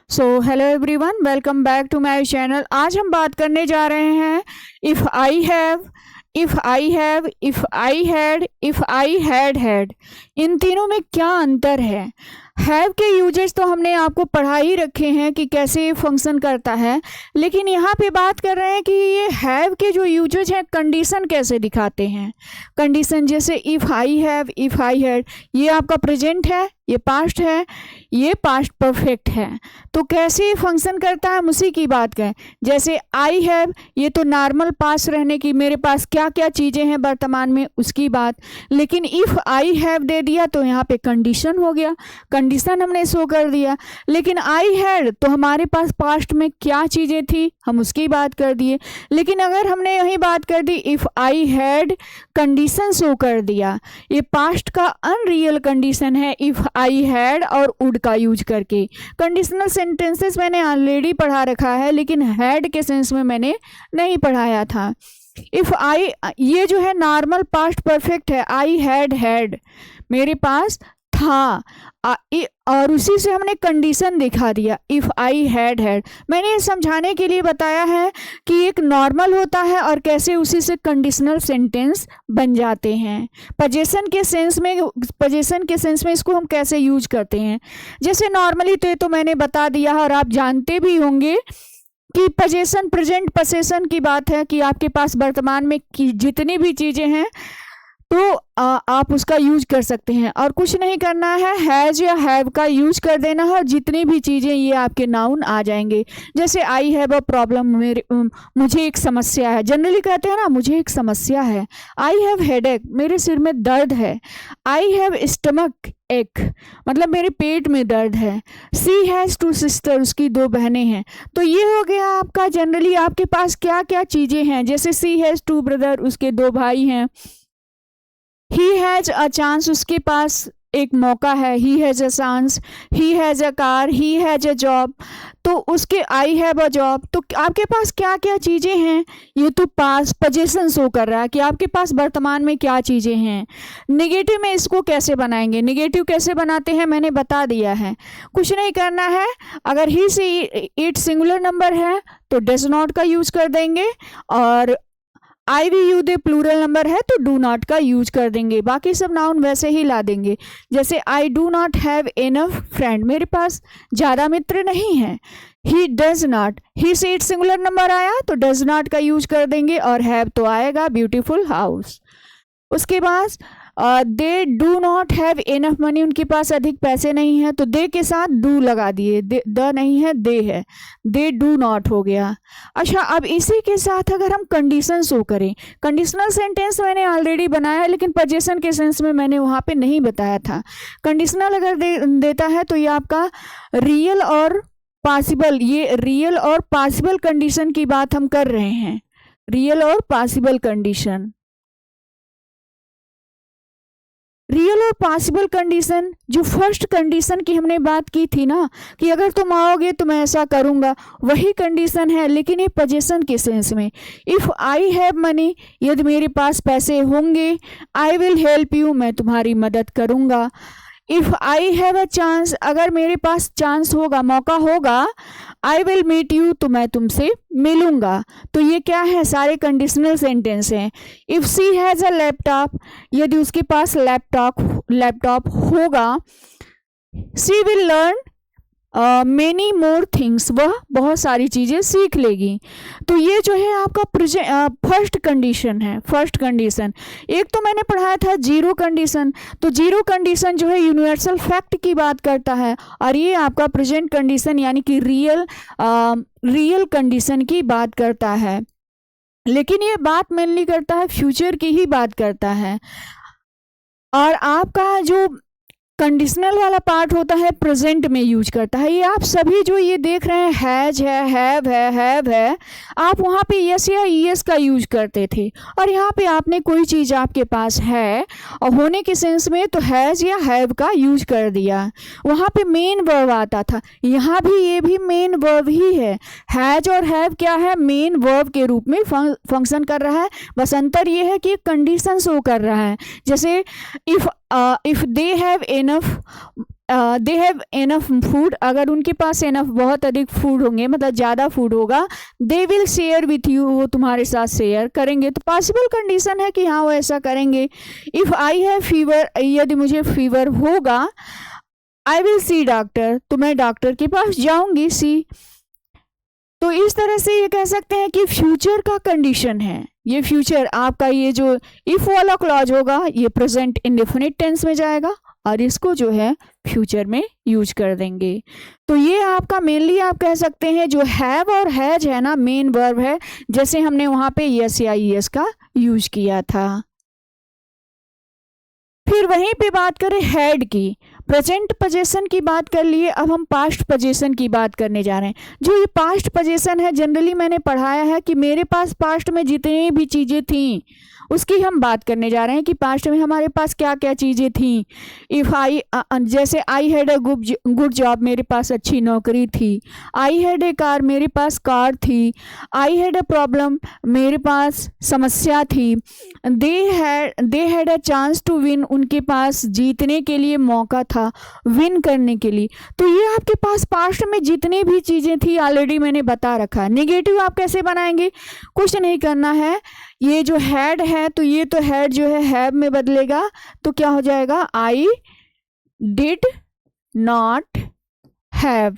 So hello everyone, welcome back to my channel. आज हम बात करने जा रहे हैं if I have, if I have, if I had, if I had. इन तीनों में क्या अंतर है। हैव के यूजेस तो हमने आपको पढ़ा ही रखे हैं कि कैसे ये फंक्शन करता है, लेकिन यहाँ पे बात कर रहे हैं कि ये हैव के जो यूजेस हैं कंडीशन कैसे दिखाते हैं। कंडीशन जैसे if I have, if I had, ये आपका प्रेजेंट है, ये पास्ट है, ये पास्ट परफेक्ट है। तो कैसे फंक्शन करता है हम उसी की बात करें। जैसे आई हैव, ये तो नॉर्मल पास रहने की, मेरे पास क्या क्या चीज़ें हैं वर्तमान में उसकी बात। लेकिन इफ़ आई हैव दे दिया तो यहाँ पे कंडीशन हो गया, कंडीशन हमने शो कर दिया। लेकिन आई हैड तो हमारे पास पास्ट में क्या चीज़ें थी हम उसकी बात कर दिए। लेकिन अगर हमने यही बात कर दी if I had, condition show कर दिया, ये पास्ट का अनरियल कंडीशन है इफ़ आई हैड और वुड का यूज करके। कंडीशनल सेंटेंसेस मैंने ऑलरेडी पढ़ा रखा है, लेकिन हैड के सेंस में मैंने नहीं पढ़ाया था। इफ़ आई, ये जो है नॉर्मल पास्ट परफेक्ट है, आई हैड, मेरे पास था, और उसी से हमने कंडीशन दिखा दिया इफ़ आई हैड। मैंने ये समझाने के लिए बताया है कि एक नॉर्मल होता है और कैसे उसी से कंडीशनल सेंटेंस बन जाते हैं। पोजीशन के सेंस में इसको हम कैसे यूज करते हैं। जैसे नॉर्मली तो मैंने बता दिया और आप जानते भी होंगे कि पोजीशन प्रेजेंट पोजीशन की बात है कि आपके पास वर्तमान में की जितनी भी चीज़ें हैं तो आप उसका यूज कर सकते हैं और कुछ नहीं करना है, हैज़ या हैव का यूज कर देना है और जितनी भी चीज़ें ये आपके नाउन आ जाएंगे। जैसे आई हैव अ प्रॉब्लम, मुझे एक समस्या है, जनरली कहते हैं ना मुझे एक समस्या है। आई हैव हेडेक, मेरे सिर में दर्द है। आई हैव स्टमक एक, मतलब मेरे पेट में दर्द है। सी हैज़ टू सिस्टर, उसकी दो बहनें हैं। तो ये हो गया आपका जनरली आपके पास क्या क्या चीज़ें हैं। जैसे सी हैज़ टू ब्रदर, उसके दो भाई हैं। ही हैज़ अ चांस, उसके पास एक मौका है, he has a chance. He has a car, he has a job, तो उसके आई हैव अ जॉब। तो आपके पास क्या क्या चीज़ें हैं, ये तो पास पोजीशन शो कर रहा है कि आपके पास वर्तमान में क्या चीज़ें हैं। नेगेटिव में इसको कैसे बनाएंगे, नेगेटिव कैसे बनाते हैं मैंने बता दिया है, कुछ नहीं करना है। अगर ही से इट सिंगुलर नंबर है तो डज नॉट का यूज कर देंगे, और I we you they plural number है तो डू नॉट का यूज कर देंगे। बाकी सब नाउन वैसे ही ला देंगे। जैसे I do not have enough friend, मेरे पास ज़्यादा मित्र नहीं है। ही डज नॉट, ही से इट सिंगुलर नंबर आया तो डज नॉट का यूज कर देंगे, और हैव तो आएगा ब्यूटीफुल हाउस। उसके बाद they do not have enough money, उनके पास अधिक पैसे नहीं हैं तो दे के साथ डू लगा दिए, द नहीं है दे है, दे डू नॉट हो गया। अच्छा, अब इसी के साथ अगर हम कंडीशन शो करें, कंडीशनल सेंटेंस मैंने ऑलरेडी बनाया है लेकिन पोजीशन के सेंस में मैंने वहाँ पे नहीं बताया था। कंडीशनल अगर देता है तो ये आपका रियल और पॉसिबल, ये रियल और पॉसिबल कंडीशन की बात हम कर रहे हैं, रियल और पॉसिबल कंडीशन। रियल और पॉसिबल कंडीशन, जो फर्स्ट कंडीशन की हमने बात की थी ना कि अगर तुम आओगे तो मैं ऐसा करूँगा, वही कंडीशन है लेकिन ये पोजीशन के सेंस में। इफ़ आई हैव मनी, यदि मेरे पास पैसे होंगे, आई विल हेल्प यू, मैं तुम्हारी मदद करूँगा। If I have a chance, अगर मेरे पास चांस होगा, मौका होगा, आई विल मीट यू, तो मैं तुमसे मिलूंगा। तो ये क्या है, सारे कंडीशनल सेंटेंस हैं। If she has a laptop, यदि उसके पास लैपटॉप होगा, she will learn many more things, वह बहुत सारी चीज़ें सीख लेगी। तो ये जो है आपका फर्स्ट कंडीशन है, फर्स्ट कंडीशन। एक तो मैंने पढ़ाया था जीरो कंडीशन, तो जीरो कंडीशन जो है यूनिवर्सल फैक्ट की बात करता है, और ये आपका प्रेजेंट कंडीशन यानी कि रियल कंडीशन की बात करता है। लेकिन ये बात मेनली करता है फ्यूचर की ही बात करता है, और आपका जो कंडीशनल वाला पार्ट होता है प्रेजेंट में यूज करता है। ये आप सभी जो ये देख रहे हैं, हैज है, हैव है, आप वहाँ पे यस या यस का यूज करते थे, और यहाँ पे आपने कोई चीज़ आपके पास है और होने के सेंस में तो हैज़ या हैव का यूज कर दिया। वहाँ पे मेन वर्ब आता था, यहाँ भी ये भी मेन वर्ब ही है। हैज और हैव क्या है, मेन वर्ब के रूप में फंक्शन कर रहा है, बस अंतर ये है कि कंडीशन शो कर रहा है। जैसे if they have enough, they have enough food, अगर उनके पास इनफ बहुत अधिक फूड होंगे, मतलब ज़्यादा फूड होगा, they will share with you, वो तुम्हारे साथ शेयर करेंगे। तो पॉसिबल कंडीशन है कि हाँ वो ऐसा करेंगे। इफ़ आई हैव फीवर, यदि मुझे फीवर होगा, आई विल सी डॉक्टर, तो मैं डॉक्टर के पास जाऊंगी। सी, तो इस तरह से ये कह सकते हैं कि फ्यूचर का कंडीशन है। ये फ्यूचर आपका ये जो इफ वाला क्लॉज होगा ये प्रेजेंट इंडेफिनिट टेंस में जाएगा और इसको जो है फ्यूचर में यूज कर देंगे। तो ये आपका मेनली आप कह सकते हैं जो हैव और हैज है ना, मेन वर्ब है, जैसे हमने वहां पे यस या ईएस का यूज किया था। फिर वहीं पे बात करें हैड की, प्रेजेंट पोजीशन की बात कर लिए, अब हम पास्ट पोजीशन की बात करने जा रहे हैं। जो ये पास्ट पोजीशन है, जनरली मैंने पढ़ाया है कि मेरे पास पास्ट में जितनी भी चीज़ें थीं उसकी हम बात करने जा रहे हैं कि पास्ट में हमारे पास क्या क्या चीज़ें थीं। इफ़ आई, जैसे आई हैड अ गुड जॉब, मेरे पास अच्छी नौकरी थी। आई हैड ए कार, मेरे पास कार थी। आई हैड अ प्रॉब्लम, मेरे पास समस्या थी। They had a chance to win, उनके पास जीतने के लिए मौका था, विन करने के लिए। तो ये आपके पास पास्ट में जितनी भी चीज़ें थी ऑलरेडी मैंने बता रखा है। नेगेटिव आप कैसे बनाएंगे, कुछ नहीं करना है। ये जो हैड है तो ये तो हैड जो है हैव में बदलेगा, तो क्या हो जाएगा, I did not have,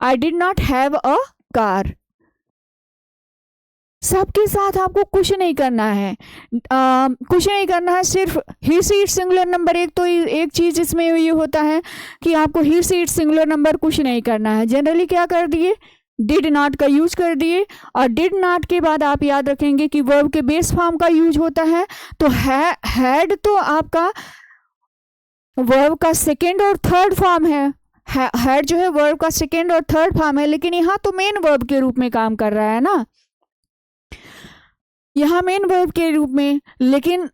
I did not have a car. सबके साथ आपको कुछ नहीं करना है, कुछ नहीं करना है, सिर्फ ही सीट सिंगुलर नंबर। एक तो एक चीज़ इसमें ये होता है कि आपको ही सीट सिंगुलर नंबर कुछ नहीं करना है। जनरली क्या कर दिए, डिड नॉट का यूज कर दिए, और डिड नॉट के बाद आप याद रखेंगे कि वर्ब के बेस फॉर्म का यूज होता है। तो हैड तो आपका वर्ब का सेकेंड और थर्ड फॉर्म है, हैड जो है वर्ब का सेकेंड और थर्ड फॉर्म है, लेकिन यहाँ तो मेन वर्ब के रूप में काम कर रहा है ना, यहाँ मेन वर्ब के रूप में। लेकिन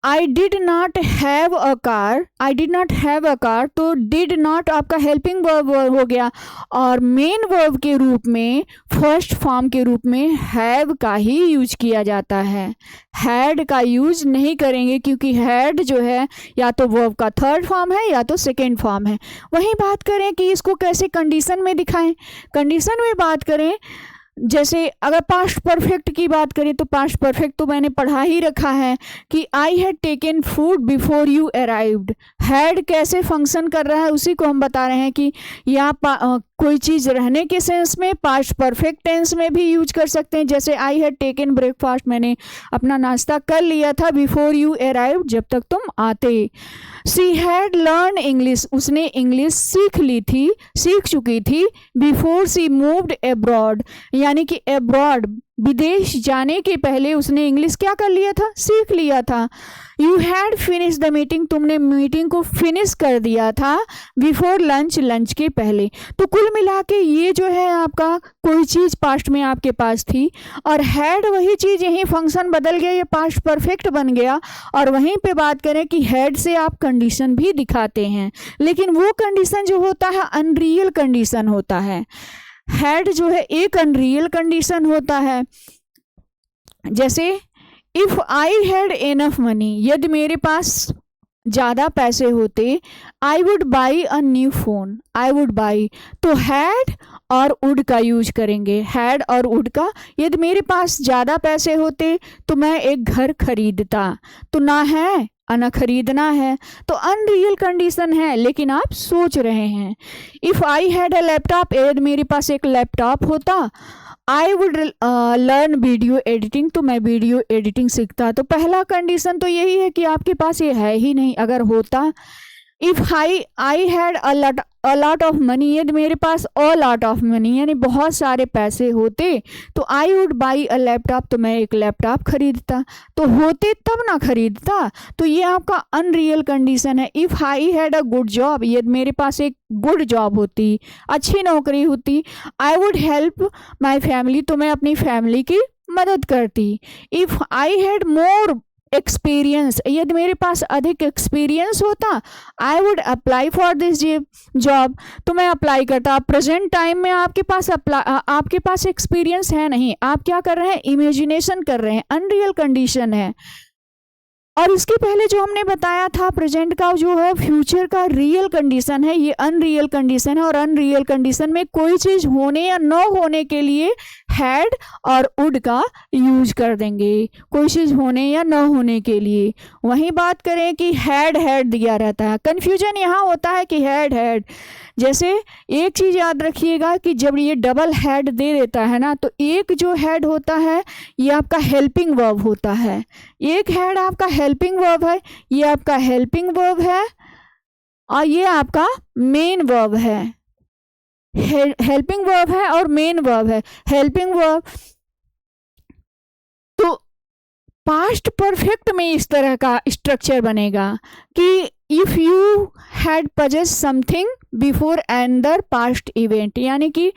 I did not have a car, I did not have a car, तो डिड नॉट आपका हेल्पिंग वर्ब हो गया, और मेन वर्ब के रूप में फर्स्ट फॉर्म के रूप में हैव का ही यूज किया जाता है। हैड का यूज नहीं करेंगे क्योंकि हैड जो है या तो वर्ब का थर्ड फॉर्म है या तो सेकेंड फॉर्म है। वहीं बात करें कि इसको कैसे कंडीशन में दिखाएं, कंडीशन में बात करें, जैसे अगर पास्ट परफेक्ट की बात करें तो पास्ट परफेक्ट तो मैंने पढ़ा ही रखा है कि I had taken food before you arrived. Had कैसे फंक्शन कर रहा है उसी को हम बता रहे हैं कि यहाँ कोई चीज़ रहने के सेंस में पास्ट परफेक्ट टेंस में भी यूज कर सकते हैं। जैसे आई हैड टेकन ब्रेकफास्ट, मैंने अपना नाश्ता कर लिया था, बिफोर यू अराइव्ड, जब तक तुम आते। सी हैड लर्न इंग्लिश, उसने इंग्लिश सीख ली थी, सीख चुकी थी, बिफोर सी मूव्ड अब्रॉड, यानी कि अब्रॉड विदेश जाने के पहले उसने इंग्लिश क्या कर लिया था, सीख लिया था। You had finish the meeting, तुमने मीटिंग को फिनिश कर दिया था, बिफोर लंच, लंच के पहले। तो कुल मिला के ये जो है आपका कोई चीज़ पास्ट में आपके पास थी और हैड वही चीज़ यहीं फंक्शन बदल गया, ये पास्ट परफेक्ट बन गया। और वहीं पे बात करें कि हैड से आप कंडीशन भी दिखाते हैं, लेकिन वो कंडीशन जो होता है अनरियल कंडीशन होता है। हैड जो है एक अनरियल कंडीशन होता है। जैसे if I had enough money, यदि मेरे पास ज़्यादा पैसे होते, I would buy a new phone, I would buy, तो हैड और वुड का यूज करेंगे, हैड और वुड का। यदि मेरे पास ज़्यादा पैसे होते तो मैं एक घर खरीदता, तो ना है ना खरीदना है, तो अनरियल कंडीशन है, लेकिन आप सोच रहे हैं। If I had a laptop, यदि मेरे पास एक लैपटॉप होता, I would learn video editing, तो मैं वीडियो एडिटिंग सीखता। तो पहला कंडीशन तो यही है कि आपके पास ये है ही नहीं, अगर होता। If I had a lot of money, यदि मेरे पास अ लॉट ऑफ मनी यानी बहुत सारे पैसे होते, तो I would buy a laptop, तो मैं एक लैपटॉप खरीदता। तो होते तब ना खरीदता, तो ये आपका अनरियल कंडीशन है। If I had a good job, यदि मेरे पास एक गुड जॉब होती, अच्छी नौकरी होती, I would help my family, तो मैं अपनी फैमिली की मदद करती। If I had more experience, यदि मेरे पास अधिक एक्सपीरियंस होता, I would apply for this job, तो मैं अप्लाई करता। प्रेजेंट टाइम में आपके पास एक्सपीरियंस है नहीं, आप क्या कर रहे हैं, इमेजिनेशन कर रहे हैं, अनरियल कंडीशन है। और इसके पहले जो हमने बताया था प्रेजेंट का जो है फ्यूचर का रियल कंडीशन है, ये अनरियल कंडीशन है। और अनरियल कंडीशन में कोई चीज़ होने या न होने के लिए हैड और वुड का यूज कर देंगे, कोई चीज़ होने या न होने के लिए। वहीं बात करें कि हैड दिया रहता है, कन्फ्यूजन यहाँ होता है कि हैड जैसे एक चीज़ याद रखिएगा कि जब ये डबल हैड दे देता है ना, तो एक जो हैड होता है ये आपका हेल्पिंग वर्ब होता है, एक हैड आपका हेल्पिंग वर्ब है, ये आपका हेल्पिंग वर्ब है और ये आपका मेन वर्ब है। हेल्पिंग वर्ब है और मेन वर्ब है। हेल्पिंग वर्ब तो पास्ट परफेक्ट में इस तरह का स्ट्रक्चर बनेगा कि if you had possess something before another past event, यानी कि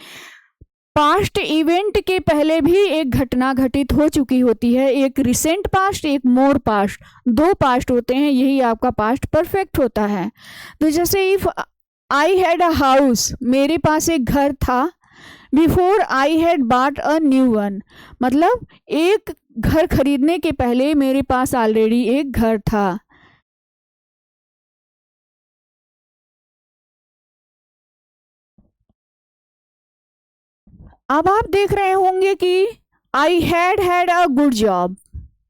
पास्ट इवेंट के पहले भी एक घटना घटित हो चुकी होती है, एक रिसेंट पास्ट, एक मोर पास्ट, दो पास्ट होते हैं, यही आपका पास्ट परफेक्ट होता है। तो जैसे if I had a house, मेरे पास एक घर था, before I had bought a new one, मतलब एक घर खरीदने के पहले मेरे पास ऑलरेडी एक घर था। अब आप देख रहे होंगे कि I had a good job,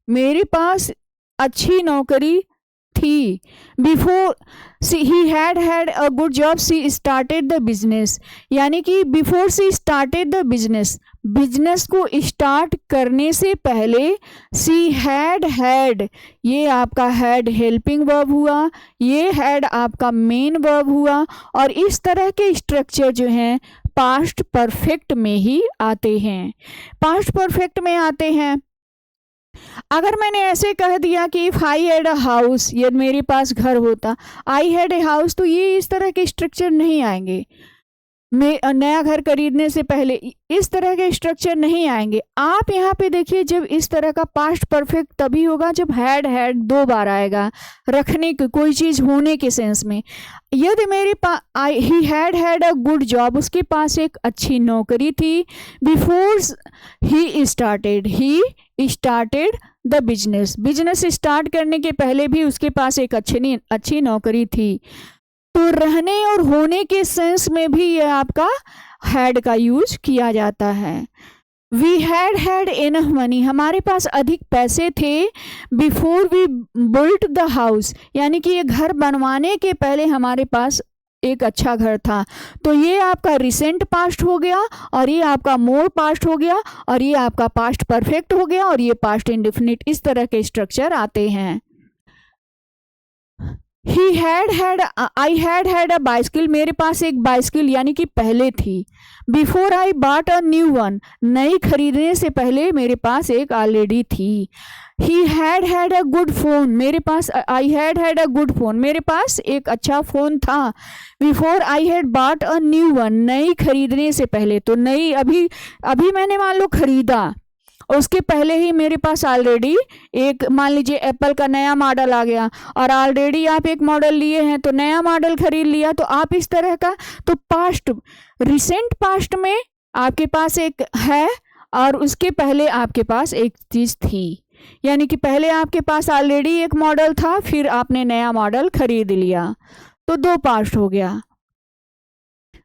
मेरे पास अच्छी नौकरी थी। Before he had a good job she started the business, यानी कि before she started the business, business को स्टार्ट करने से पहले सी हैड, ये आपका हैड हेल्पिंग वर्ब हुआ, ये हैड आपका मेन वर्ब हुआ। और इस तरह के स्ट्रक्चर जो हैं पास्ट परफेक्ट में ही आते हैं, पास्ट परफेक्ट में आते हैं। अगर मैंने ऐसे कह दिया कि if I had a house, यदि मेरे पास घर होता, आई हैड ए हाउस, तो ये इस तरह के स्ट्रक्चर नहीं आएंगे। मैं नया घर खरीदने से पहले इस तरह के स्ट्रक्चर नहीं आएंगे। आप यहाँ पे देखिए, जब इस तरह का पास्ट परफेक्ट तभी होगा जब हैड दो बार आएगा, रखने की कोई चीज़ होने के सेंस में। यदि मेरे पास he had a good job, उसके पास एक अच्छी नौकरी थी। Before he started the business start करने के पहले भी उसके पास एक अच्छी नौकरी थी। तो रहने और होने के सेंस में भी ये आपका हैड का यूज किया जाता है। वी हैड इनफ मनी, हमारे पास अधिक पैसे थे। Before we built the house, यानी कि ये घर बनवाने के पहले हमारे पास एक अच्छा घर था। तो ये आपका रिसेंट पास्ट हो गया और ये आपका मोर पास्ट हो गया और ये आपका पास्ट परफेक्ट हो गया और ये पास्ट इंडेफिनिट। इस तरह के स्ट्रक्चर आते हैं। आई हैड अ बाइसिकल, मेरे पास एक बाइसिकल यानी कि पहले थी। Before I bought a new one, नई खरीदने से पहले मेरे पास एक ऑलरेडी थी। He had a good phone, मेरे पास I had a good phone, मेरे पास एक अच्छा फ़ोन था। Before I had bought a new one, नई खरीदने से पहले, तो नई अभी मैंने मान लो खरीदा, उसके पहले ही मेरे पास ऑलरेडी एक, मान लीजिए एप्पल का नया मॉडल आ गया और ऑलरेडी आप एक मॉडल लिए हैं तो नया मॉडल खरीद लिया। तो आप इस तरह का, तो पास्ट रिसेंट पास्ट में आपके पास एक है और उसके पहले आपके पास एक चीज़ थी, यानी कि पहले आपके पास ऑलरेडी एक मॉडल था, फिर आपने नया मॉडल खरीद लिया, तो दो पास्ट हो गया।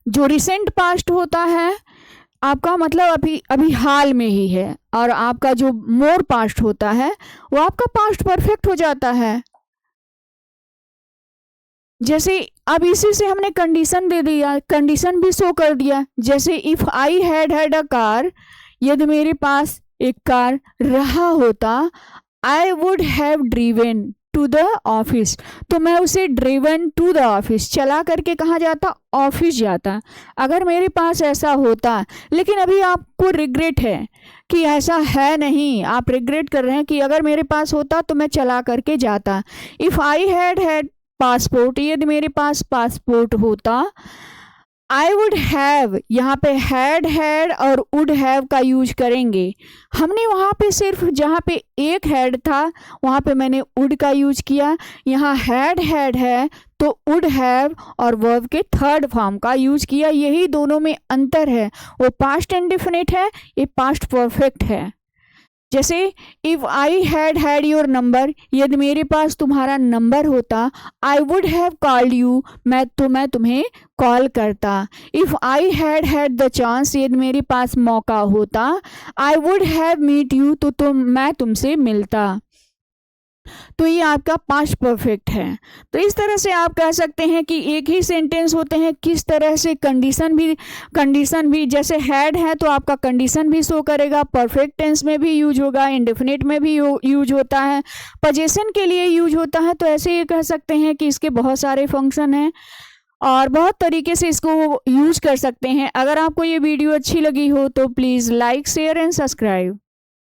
जो रिसेंट पास्ट होता है आपका मतलब अभी हाल में ही है, और आपका जो मोर पास्ट होता है वो आपका पास्ट परफेक्ट हो जाता है। जैसे अब इसी से हमने कंडीशन दे दिया, कंडीशन भी शो कर दिया। जैसे if I had a car, यदि मेरे पास एक कार रहा होता, I would have driven to the office, तो मैं उसे ड्रिवन टू द ऑफिस, चला करके कहाँ जाता, ऑफिस जाता। अगर मेरे पास ऐसा होता, लेकिन अभी आपको रिग्रेट है कि ऐसा है नहीं, आप रिग्रेट कर रहे हैं कि अगर मेरे पास होता तो मैं चला करके जाता। इफ़ आई हैड पासपोर्ट, यदि मेरे पास पासपोर्ट होता, आई वुड हैव, यहाँ पे हैड और वुड हैव का यूज करेंगे। हमने वहाँ पे सिर्फ जहाँ पे एक हैड था वहाँ पे मैंने वुड का यूज किया, यहाँ हैड है तो वुड हैव और वर्ब के थर्ड फॉर्म का यूज किया। यही दोनों में अंतर है, वो पास्ट इंडेफिनिट है, ये पास्ट परफेक्ट है। जैसे if I had your number, यदि मेरे पास तुम्हारा नंबर होता, I would have called you, मैं तुम्हें कॉल करता। If I had the chance, यदि मेरे पास मौका होता, I would have meet you, तो मैं तुमसे मिलता। तो ये आपका पास्ट परफेक्ट है। तो इस तरह से आप कह सकते हैं कि एक ही सेंटेंस होते हैं, किस तरह से कंडीशन भी जैसे हैड है तो आपका कंडीशन भी शो करेगा, परफेक्ट टेंस में भी यूज होगा, इंडेफिनिट में भी यूज होता है, पोजीशन के लिए यूज होता है। तो ऐसे ये कह सकते हैं कि इसके बहुत सारे फंक्शन हैं और बहुत तरीके से इसको यूज कर सकते हैं। अगर आपको ये वीडियो अच्छी लगी हो तो please like, share and subscribe.